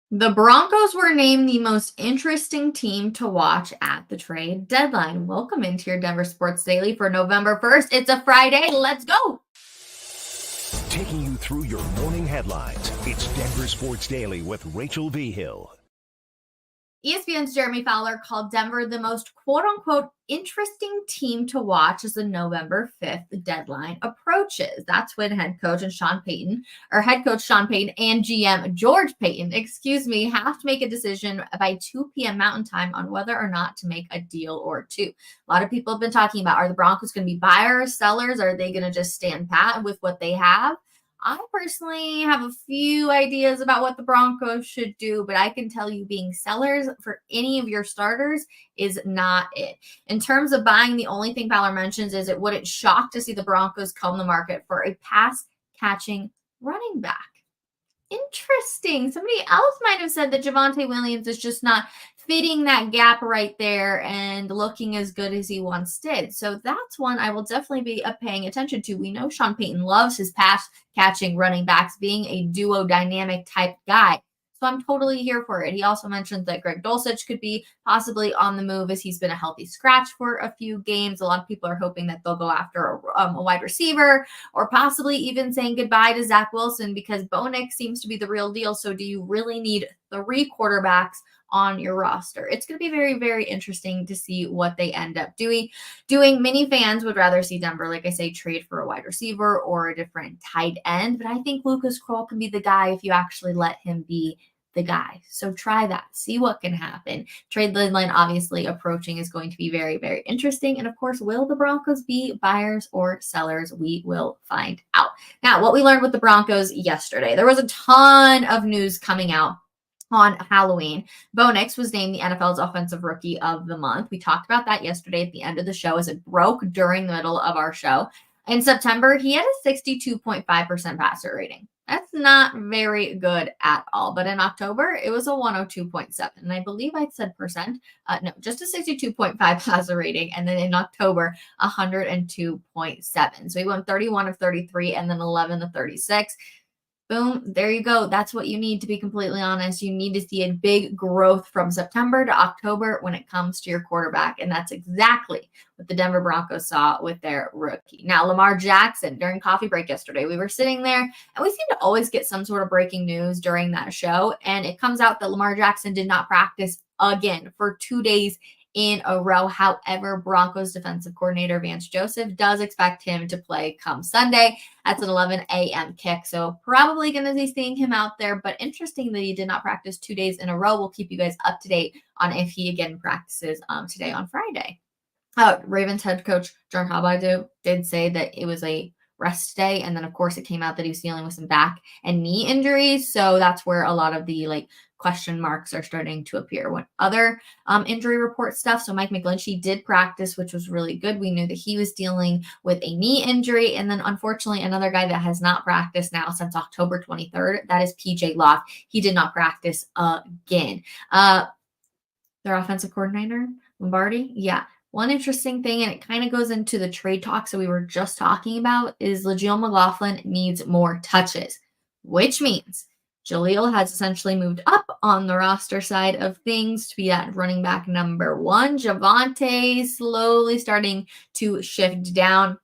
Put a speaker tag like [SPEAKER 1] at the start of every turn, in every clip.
[SPEAKER 1] The Broncos were named the most interesting team to watch at the trade deadline. Welcome into your Denver Sports Daily for November 1st. It's a Friday. Let's go.
[SPEAKER 2] Taking you through your morning headlines, it's Denver Sports Daily with Rachel V. Hill.
[SPEAKER 1] ESPN's Jeremy Fowler called Denver the most quote-unquote interesting team to watch as the November 5th deadline approaches. That's when head coach Sean Payton and GM George Payton, have to make a decision by 2 p.m. Mountain Time on whether or not to make a deal or two. A lot of people have been talking about, are the Broncos going to be buyers, sellers? Are they going to just stand pat with what they have? I personally have a few ideas about what the Broncos should do, but I can tell you being sellers for any of your starters is not it. In terms of buying, the only thing Fowler mentions is it wouldn't shock to see the Broncos comb the market for a pass-catching running back. Interesting. Somebody else might have said that Javonte Williams is just not fitting that gap right there and looking as good as he once did. So that's one I will definitely be paying attention to. We know Sean Payton loves his pass catching running backs, being a duo dynamic type guy. So I'm totally here for it. He also mentioned that Greg Dulcich could be possibly on the move as he's been a healthy scratch for a few games. A lot of people are hoping that they'll go after a wide receiver or possibly even saying goodbye to Zach Wilson because Bo Nix seems to be the real deal. So do you really need 3 quarterbacks on your roster? It's going to be very, very interesting to see what they end up doing. Many fans would rather see Denver, like I say, trade for a wide receiver or a different tight end. But I think Lucas Kroll can be the guy if you actually let him be the guy. So try that. See what can happen. Trade deadline obviously approaching is going to be very, very interesting. And of course, will the Broncos be buyers or sellers? We will find out. Now, what we learned with the Broncos yesterday, there was a ton of news coming out on Halloween. Bo Nix was named the NFL's Offensive Rookie of the Month. We talked about that yesterday at the end of the show as it broke during the middle of our show. In September, he had a 62.5% passer rating. That's not very good at all. But in October, it was a 102.7. And I believe I said percent. No, just a 62.5 passer rating. And then in October, 102.7. So he went 31 of 33 and then 11 of 36. Boom, there you go. That's what you need, to be completely honest. You need to see a big growth from September to October when it comes to your quarterback. And that's exactly what the Denver Broncos saw with their rookie. Now, Lamar Jackson, during coffee break yesterday, we were sitting there and we seem to always get some sort of breaking news during that show. And it comes out that Lamar Jackson did not practice again for 2 days in a row. However, Broncos defensive coordinator Vance Joseph does expect him to play come Sunday. That's an 11 a.m. kick. So probably going to be seeing him out there, but interesting that he did not practice 2 days in a row. We'll keep you guys up to date on if he again practices today on Friday. Ravens head coach John Harbaugh did say that it was a rest day. And then, of course, it came out that he was dealing with some back and knee injuries. So that's where a lot of the question marks are starting to appear. What other injury report stuff? So Mike McGlinchey did practice, which was really good. We knew that he was dealing with a knee injury. And then, unfortunately, another guy that has not practiced now since October 23rd, that is PJ Locke. He did not practice again. Their offensive coordinator, Lombardi, yeah. One interesting thing, and it kind of goes into the trade talks that we were just talking about, is Jaleel McLaughlin needs more touches, which means Jaleel has essentially moved up on the roster side of things to be that running back number 1. Javonte slowly starting to shift down.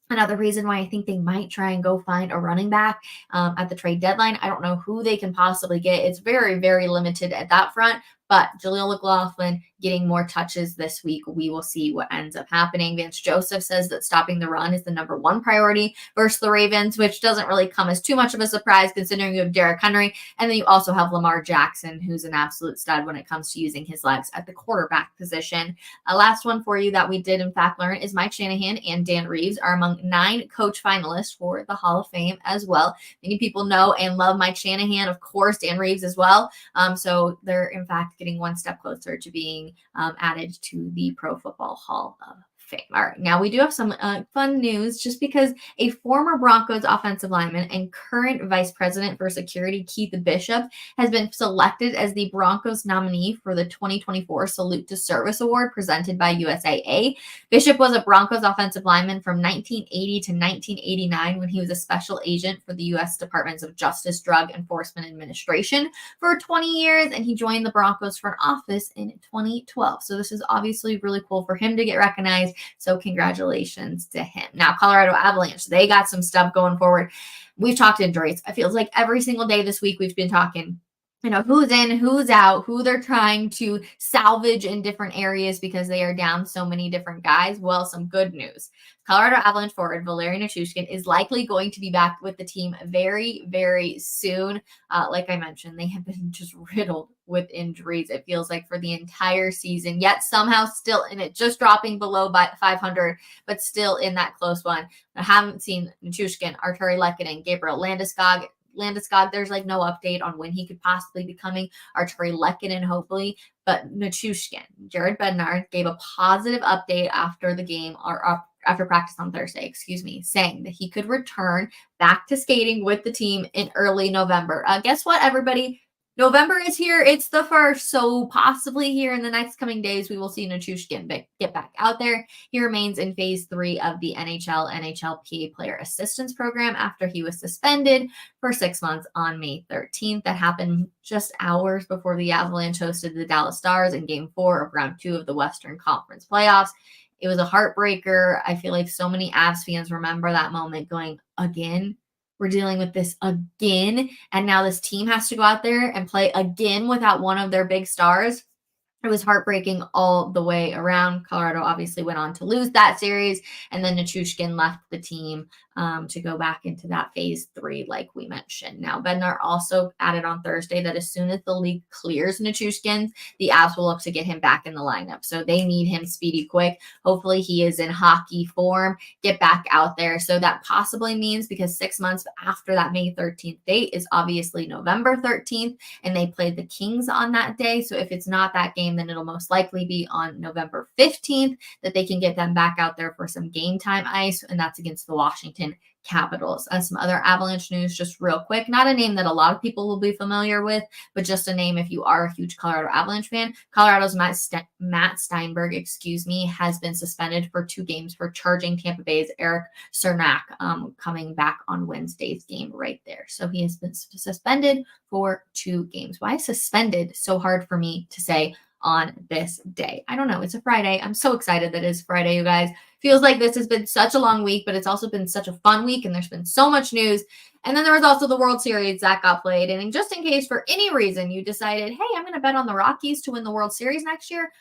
[SPEAKER 1] Another reason why I think they might try and go find a running back at the trade deadline. I don't know who they can possibly get. It's very, very limited at that front. But Jaleel McLaughlin getting more touches this week. We will see what ends up happening. Vance Joseph says that stopping the run is the number 1 priority versus the Ravens, which doesn't really come as too much of a surprise considering you have Derrick Henry. And then you also have Lamar Jackson, who's an absolute stud when it comes to using his legs at the quarterback position. Last one for you that we did in fact learn is Mike Shanahan and Dan Reeves are among 9 coach finalists for the Hall of Fame as well. Many people know and love Mike Shanahan, of course, Dan Reeves as well. So they're in fact getting one step closer to being being added to the Pro Football Hall of Fame. All right, now we do have some fun news just because a former Broncos offensive lineman and current vice president for security, Keith Bishop, has been selected as the Broncos nominee for the 2024 Salute to Service Award presented by USAA. Bishop was a Broncos offensive lineman from 1980 to 1989 when he was a special agent for the U.S. Department of Justice Drug Enforcement Administration for 20 years, and he joined the Broncos front office in 2012. So this is obviously really cool for him to get recognized. So congratulations to him. Now, Colorado Avalanche, they got some stuff going forward. We've talked injuries. I feel like every single day this week we've been talking, who's in, who's out, who they're trying to salvage in different areas because they are down so many different guys. Well, some good news. Colorado Avalanche forward Valeri Nichushkin is likely going to be back with the team very, very soon. Like I mentioned, they have been just riddled with injuries, it feels like, for the entire season, yet somehow still in it, just dropping below by 500, but still in that close one. I haven't seen Nichushkin, Arturi Lehkonen, Gabriel Landeskog, there's like no update on when he could possibly be coming. Arturi Lehkonen, hopefully. But Nichushkin, Jared Bednar gave a positive update after the game, or after practice on Thursday, saying that he could return back to skating with the team in early November. Guess what, everybody? November is here. It's the 1st. So possibly here in the next coming days, we will see Nichushkin get back out there. He remains in phase 3 of the NHLPA Player Assistance Program after he was suspended for 6 months on May 13th. That happened just hours before the Avalanche hosted the Dallas Stars in Game 4 of Round 2 of the Western Conference Playoffs. It was a heartbreaker. I feel like so many Avs fans remember that moment going, again? We're dealing with this again. And now this team has to go out there and play again without one of their big stars. It was heartbreaking all the way around. Colorado obviously went on to lose that series, and then Nichushkin left the team to go back into that phase 3, like we mentioned. Now, Bednar also added on Thursday that as soon as the league clears Nichushkin, the Avs will look to get him back in the lineup. So they need him speedy quick. Hopefully he is in hockey form, get back out there. So that possibly means, because 6 months after that May 13th date is obviously November 13th, and they played the Kings on that day. So if it's not that game, then it'll most likely be on November 15th that they can get them back out there for some game time ice, and that's against the Washington Capitals. Some other Avalanche news, just real quick. Not a name that a lot of people will be familiar with, but just a name if you are a huge Colorado Avalanche fan. Colorado's Matt Steinberg, has been suspended for 2 games for charging Tampa Bay's Eric Cernak, coming back on Wednesday's game right there. So he has been suspended for 2 games. Why is suspended so hard for me to say on this day? I don't know. It's a Friday. I'm so excited that it's Friday, you guys. Feels like this has been such a long week, but it's also been such a fun week, and there's been so much news. And then there was also the World Series that got played. And just in case for any reason you decided, hey, I'm going to bet on the Rockies to win the World Series next year,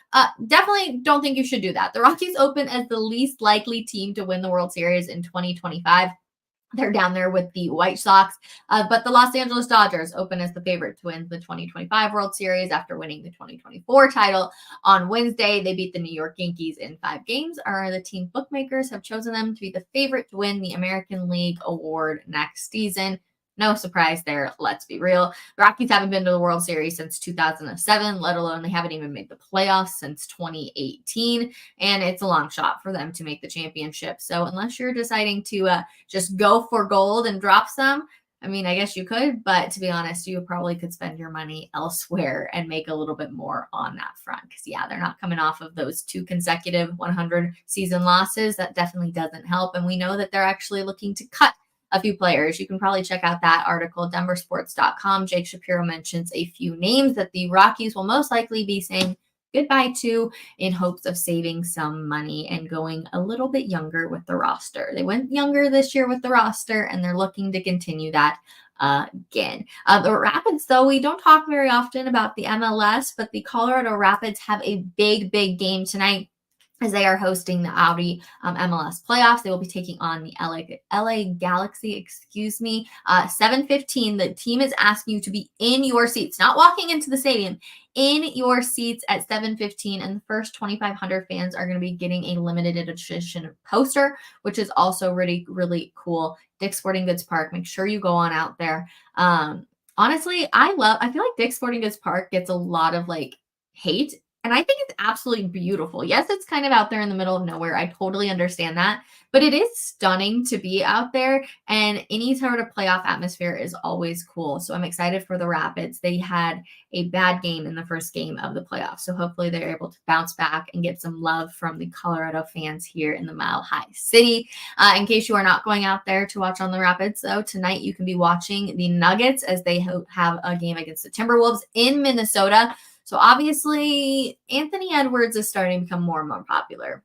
[SPEAKER 1] definitely don't think you should do that. The Rockies open as the least likely team to win the World Series in 2025. They're down there with the White Sox, but the Los Angeles Dodgers open as the favorite to win the 2025 World Series after winning the 2024 title on Wednesday. They beat the New York Yankees in 5 games. The team bookmakers have chosen them to be the favorite to win the American League Award next season. No surprise there. Let's be real. The Rockies haven't been to the World Series since 2007, let alone they haven't even made the playoffs since 2018. And it's a long shot for them to make the championship. So unless you're deciding to just go for gold and drop some, I mean, I guess you could, but to be honest, you probably could spend your money elsewhere and make a little bit more on that front. Because, yeah, they're not coming off of those 2 consecutive 100 season losses. That definitely doesn't help. And we know that they're actually looking to cut a few players. You can probably check out that article, denversports.com. Jake Shapiro mentions a few names that the Rockies will most likely be saying goodbye to in hopes of saving some money and going a little bit younger with the roster. They went younger this year with the roster, and they're looking to continue that again. The Rapids, though, we don't talk very often about the MLS, but the Colorado Rapids have a big game tonight as they are hosting the Audi MLS playoffs. They will be taking on the LA Galaxy, 7:15. The team is asking you to be in your seats, not walking into the stadium, in your seats at 7:15. And the first 2,500 fans are going to be getting a limited edition poster, which is also really, really cool. Dick's Sporting Goods Park. Make sure you go on out there. Honestly, I feel like Dick's Sporting Goods Park gets a lot of hate And I think it's absolutely beautiful. Yes, it's kind of out there in the middle of nowhere. I totally understand that. But it is stunning to be out there. And any sort of playoff atmosphere is always cool. So I'm excited for the Rapids. They had a bad game in the first game of the playoffs. So hopefully they're able to bounce back and get some love from the Colorado fans here in the Mile High City. In case you are not going out there to watch on the Rapids, though, tonight you can be watching the Nuggets as they have a game against the Timberwolves in Minnesota. So obviously, Anthony Edwards is starting to become more and more popular.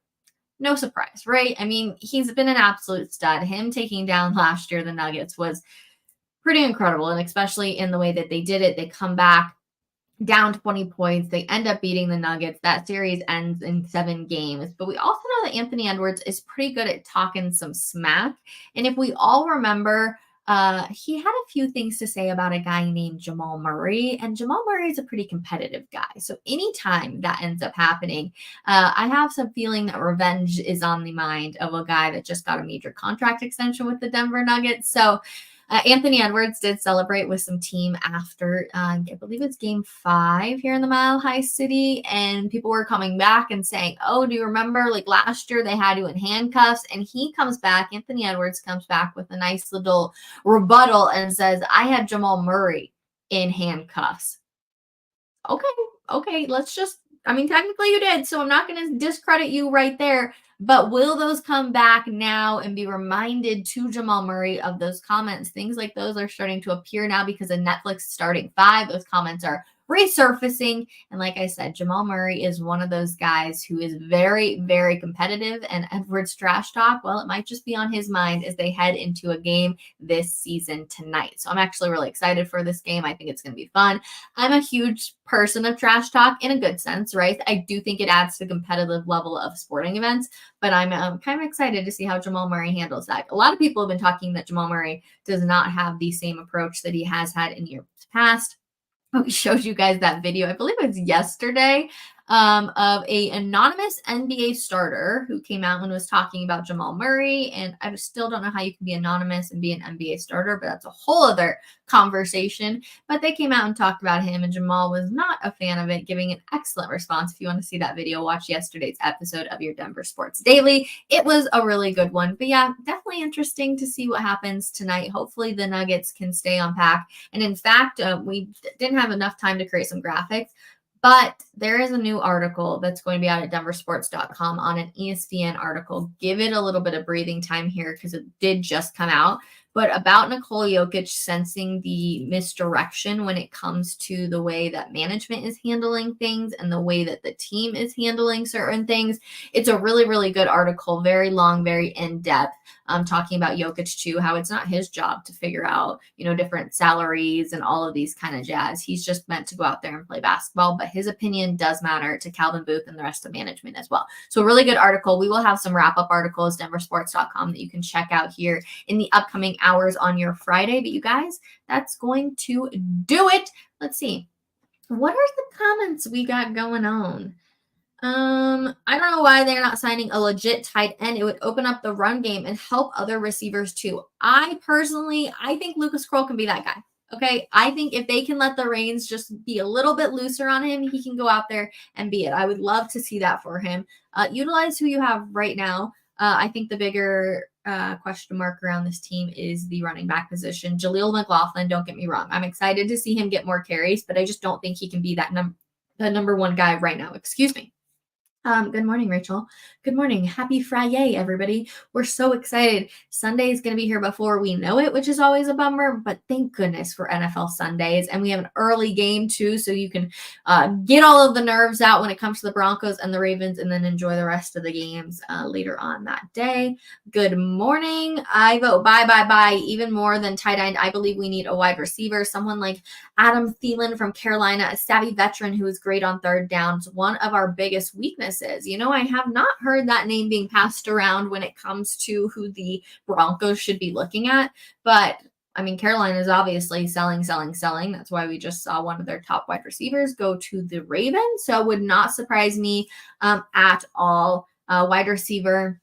[SPEAKER 1] No surprise, right? I mean, he's been an absolute stud. Him taking down last year the Nuggets was pretty incredible, and especially in the way that they did it. They come back down 20 points. They end up beating the Nuggets. That series ends in 7 games. But we also know that Anthony Edwards is pretty good at talking some smack. And if we all remember, he had a few things to say about a guy named Jamal Murray, and Jamal Murray is a pretty competitive guy. So anytime that ends up happening, I have some feeling that revenge is on the mind of a guy that just got a major contract extension with the Denver Nuggets. So Anthony Edwards did celebrate with some team after, I believe it's game 5 here in the Mile High City. And people were coming back and saying, oh, do you remember like last year they had you in handcuffs? And he comes back, Anthony Edwards comes back with a nice little rebuttal and says, I had Jamal Murray in handcuffs. Okay, let's just, I mean, technically you did, so I'm not going to discredit you right there. But will those come back now and be reminded to Jamal Murray of those comments? Things like those are starting to appear now because of Netflix starting 5. Those comments are resurfacing. And like I said, Jamal Murray is one of those guys who is very, very competitive. And Edwards trash talk, well, it might just be on his mind as they head into a game this season tonight. So I'm actually really excited for this game. I think it's going to be fun. I'm a huge person of trash talk in a good sense, right? I do think it adds to the competitive level of sporting events, but I'm kind of excited to see how Jamal Murray handles that. A lot of people have been talking that Jamal Murray does not have the same approach that he has had in years past. We showed you guys that video, I believe it was yesterday, of a anonymous NBA starter who came out and was talking about Jamal Murray. And I still don't know how you can be anonymous and be an NBA starter, but that's a whole other conversation. But they came out and talked about him, and Jamal was not a fan of it, giving an excellent response. If you want to see that video, watch yesterday's episode of your Denver Sports Daily. It was a really good one. But yeah, definitely interesting to see what happens tonight. Hopefully the Nuggets can stay on pack. And in fact, we didn't have enough time to create some graphics, but there is a new article that's going to be out at denversports.com on an ESPN article. Give it a little bit of breathing time here because it did just come out. But about Nikola Jokic sensing the misdirection when it comes to the way that management is handling things and the way that the team is handling certain things. It's a really, really good article, very long, very in-depth, talking about Jokic too, how it's not his job to figure out, different salaries and all of these kind of jazz. He's just meant to go out there and play basketball, but his opinion does matter to Calvin Booth and the rest of management as well. So a really good article. We will have some wrap-up articles, denversports.com, that you can check out here in the upcoming hours on your Friday. But you guys, that's going to do it. Let's see. What are the comments we got going on? I don't know why they're not signing a legit tight end. It would open up the run game and help other receivers too. I think Lucas Kroll can be that guy. Okay. I think if they can let the reins just be a little bit looser on him, he can go out there and be it. I would love to see that for him. Utilize who you have right now. I think the bigger question mark around this team is the running back position. Jaleel McLaughlin, don't get me wrong. I'm excited to see him get more carries, but I just don't think he can be that the number one guy right now. Excuse me. Good morning, Rachel. Good morning. Happy Friday, everybody. We're so excited. Sunday is going to be here before we know it, which is always a bummer, but thank goodness for NFL Sundays. And we have an early game too, so you can get all of the nerves out when it comes to the Broncos and the Ravens, and then enjoy the rest of the games later on that day. Good morning. I vote bye. Even more than tight end. I believe we need a wide receiver, someone like Adam Thielen from Carolina, a savvy veteran who is great on third downs. One of our biggest weaknesses. I have not heard that name being passed around when it comes to who the Broncos should be looking at. But, Carolina is obviously selling. That's why we just saw one of their top wide receivers go to the Ravens. So it would not surprise me at all. Wide receiver.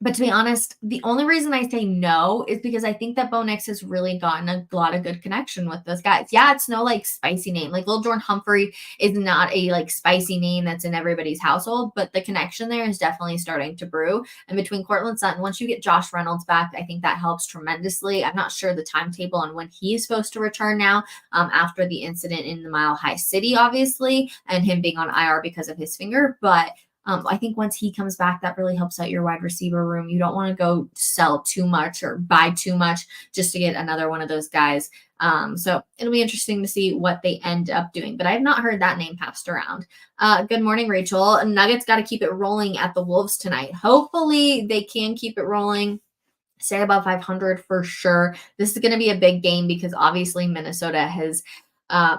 [SPEAKER 1] But to be honest, the only reason I say no is because I think that Bo Nix has really gotten a lot of good connection with those guys. Yeah, it's no like spicy name. Like Lil Jordan Humphrey is not a like spicy name that's in everybody's household, but the connection there is definitely starting to brew. And between Cortland Sutton, once you get Josh Reynolds back, I think that helps tremendously. I'm not sure the timetable on when he is supposed to return now, after the incident in the Mile High City, obviously, and him being on IR because of his finger. But I think once he comes back, that really helps out your wide receiver room. You don't want to go sell too much or buy too much just to get another one of those guys. So it'll be interesting to see what they end up doing. But I have not heard that name passed around. Good morning, Rachel. Nuggets got to keep it rolling at the Wolves tonight. Hopefully they can keep it rolling. Stay above 500 for sure. This is going to be a big game because obviously Minnesota has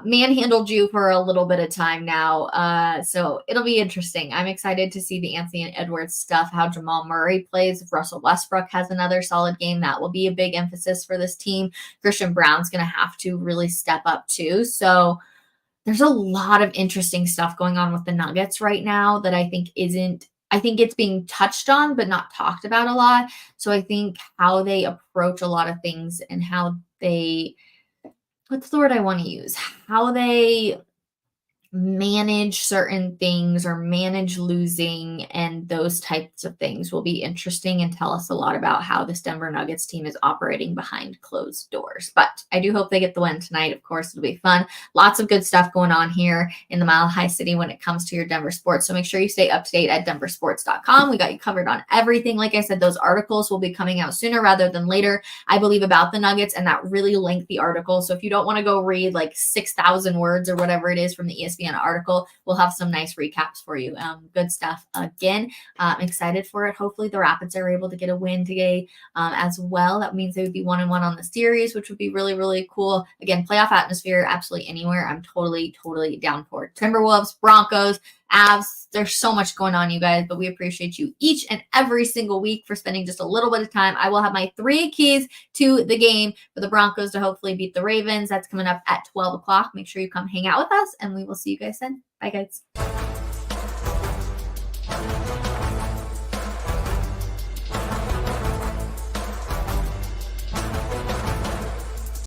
[SPEAKER 1] manhandled you for a little bit of time now. So it'll be interesting. I'm excited to see the Anthony Edwards stuff, how Jamal Murray plays. If Russell Westbrook has another solid game, that will be a big emphasis for this team. Christian Brown's going to have to really step up too. So there's a lot of interesting stuff going on with the Nuggets right now that I think it's being touched on, but not talked about a lot. So I think how they approach a lot of things and how they, what's the word I want to use? How they manage certain things or manage losing and those types of things will be interesting and tell us a lot about how this Denver Nuggets team is operating behind closed doors. But I do hope they get the win tonight. Of course, it'll be fun. Lots of good stuff going on here in the Mile High City when it comes to your Denver sports. So make sure you stay up to date at denversports.com. We got you covered on everything. Like I said, those articles will be coming out sooner rather than later, I believe, about the Nuggets and that really lengthy article. So if you don't want to go read like 6,000 words or whatever it is from the ESPN article, we'll have some nice recaps for you. Good stuff. Again, I'm excited for it. Hopefully the Rapids are able to get a win today as well. That means they would be 1-1 on the series, which would be really, really cool. Again, playoff atmosphere, absolutely anywhere. I'm totally down for it. Timberwolves, Broncos, Avs. There's so much going on, you guys, but we appreciate you each and every single week for spending just a little bit of time. I will have my 3 keys to the game for the Broncos to hopefully beat the Ravens. That's coming up at 12 o'clock. Make sure you come hang out with us, and we will see you guys then. Bye, guys.